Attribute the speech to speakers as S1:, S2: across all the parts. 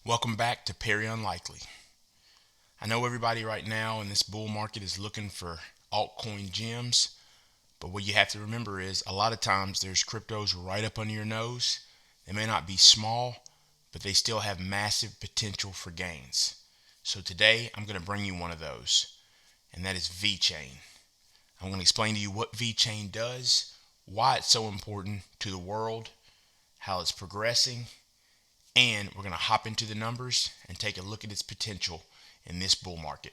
S1: Welcome back to Perry Unlikely. I know everybody right now in this bull market is looking for altcoin gems, but what you have to remember is a lot of times there's cryptos right up under your nose. They may not be small, but they still have massive potential for gains. So today I'm going to bring you one of those, and that is VeChain. I'm going to explain to you what VeChain does, why it's so important to the world, how it's progressing, and we're going to hop into the numbers and take a look at its potential in this bull market.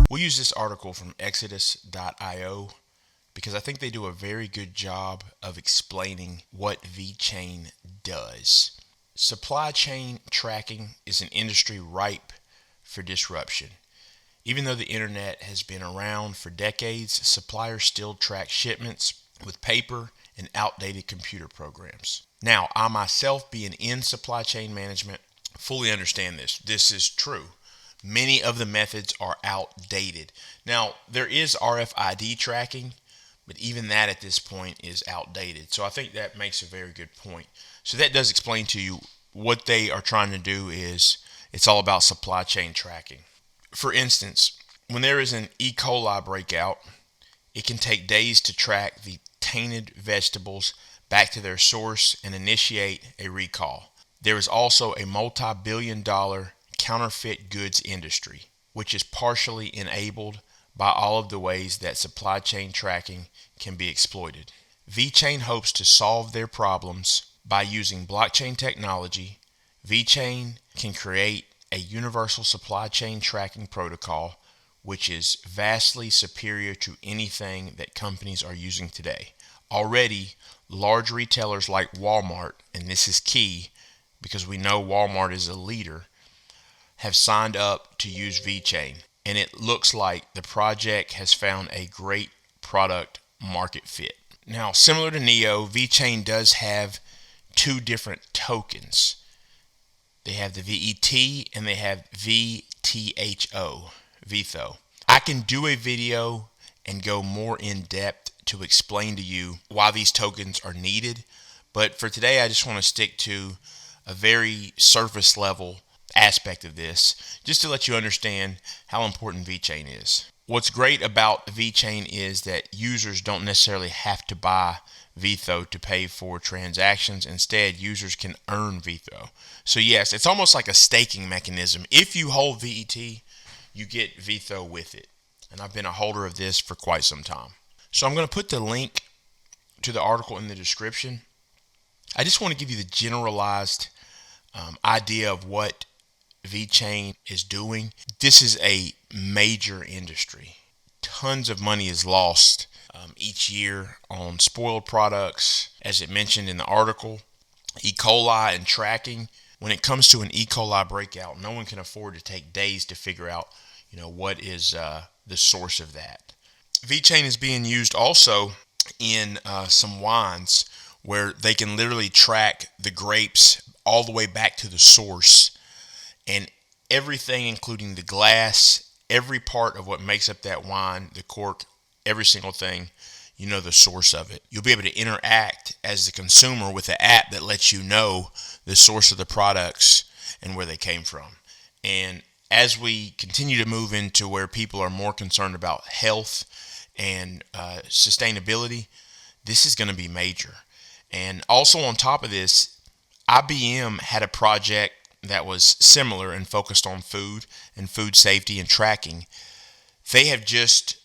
S1: We'll use this article from Exodus.io because I think they do a very good job of explaining what VeChain does. Supply chain tracking is an industry ripe for disruption. Even though the internet has been around for decades, suppliers still track shipments with paper and outdated computer programs. Now, I myself, being in supply chain management, fully understand this. This is true. Many of the methods are outdated. Now, there is RFID tracking, but even that at this point is outdated. So I think that makes a very good point. So that does explain to you what they are trying to do is it's all about supply chain tracking. For instance, when there is an E. coli breakout, it can take days to track the tainted vegetables back to their source and initiate a recall. There is also a multi-billion-dollar counterfeit goods industry, which is partially enabled by all of the ways that supply chain tracking can be exploited. VeChain hopes to solve their problems by using blockchain technology. VeChain can create a universal supply chain tracking protocol, which is vastly superior to anything that companies are using today. Already, large retailers like Walmart, and this is key because we know Walmart is a leader, have signed up to use VeChain, and it looks like the project has found a great product market fit. Now, similar to Neo, VeChain does have two different tokens. They have the VET and they have VTHO, VETHO. I can do a video and go more in depth to explain to you why these tokens are needed, but for today I just want to stick to a very surface level aspect of this just to let you understand how important VeChain is. What's great about VeChain is that users don't necessarily have to buy VETHO to pay for transactions. Instead, users can earn VETHO. So yes, it's almost like a staking mechanism. If you hold VET, you get VETHO with it. And I've been a holder of this for quite some time. So I'm going to put the link to the article in the description. I just want to give you the generalized idea of what VeChain is doing. This is a major industry. Tons of money is lost each year on spoiled products, as it mentioned in the article. E. coli and tracking. When it comes to an E. coli breakout, no one can afford to take days to figure out, what is the source of that. VeChain is being used also in some wines where they can literally track the grapes all the way back to the source, and everything, including the glass, every part of what makes up that wine, the cork, every single thing, the source of it. You'll be able to interact as the consumer with the app that lets you know the source of the products and where they came from. And as we continue to move into where people are more concerned about health and sustainability, this is going to be major. And also on top of this, IBM had a project that was similar and focused on food and food safety and tracking. They have just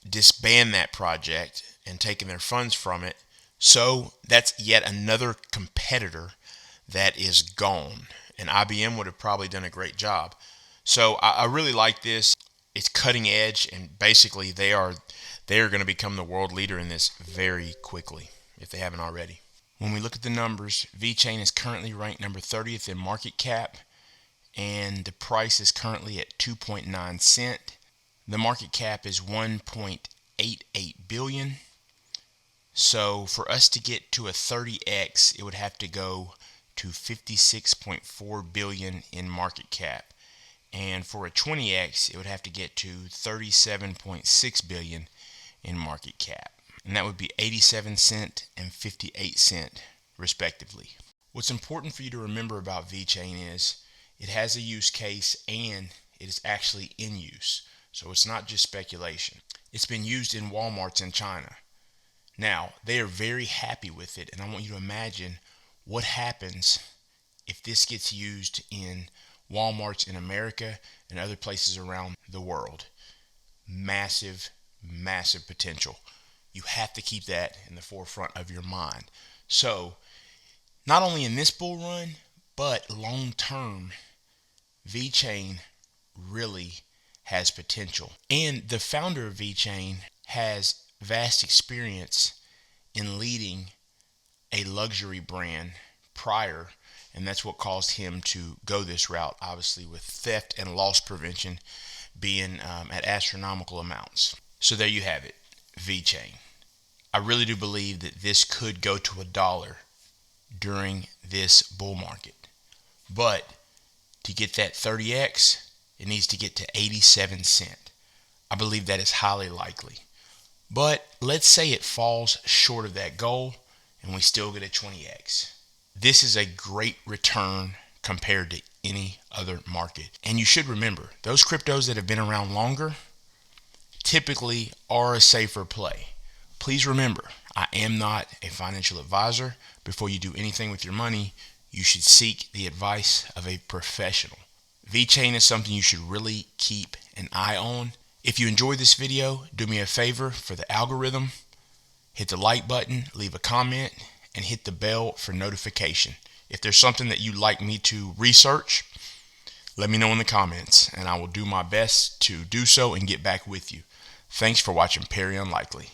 S1: disbanded that project and taken their funds from it. So that's yet another competitor that is gone. And IBM would have probably done a great job. So I really like this. It's cutting edge, and basically they are going to become the world leader in this very quickly if they haven't already. When we look at the numbers, VeChain is currently ranked number 30th in market cap, and the price is currently at 2.9 cent. The market cap is 1.88 billion. So for us to get to a 30x, it would have to go to 56.4 billion in market cap. And for a 20x, it would have to get to 37.6 billion in market cap. And that would be 87 cent and 58 cent respectively. What's important for you to remember about VeChain is it has a use case and it is actually in use. So it's not just speculation. It's been used in Walmarts in China. Now, they are very happy with it, and I want you to imagine what happens if this gets used in Walmarts in America and other places around the world. Massive, massive potential. You have to keep that in the forefront of your mind. So, not only in this bull run, but long term, VeChain really has potential. And the founder of VeChain has vast experience in leading a luxury brand prior, and that's what caused him to go this route, obviously with theft and loss prevention being at astronomical amounts. So there you have it, VeChain. I really do believe that this could go to $1 during this bull market, but to get that 30x, it needs to get to 87 cent. I believe that is highly likely. But let's say it falls short of that goal and we still get a 20x. This is a great return compared to any other market. And you should remember, those cryptos that have been around longer typically are a safer play. Please remember, I am not a financial advisor. Before you do anything with your money, you should seek the advice of a professional. VeChain is something you should really keep an eye on. If you enjoyed this video, do me a favor for the algorithm. Hit the like button, leave a comment, and hit the bell for notification. If there's something that you'd like me to research, let me know in the comments, and I will do my best to do so and get back with you. Thanks for watching Perry Unlikely.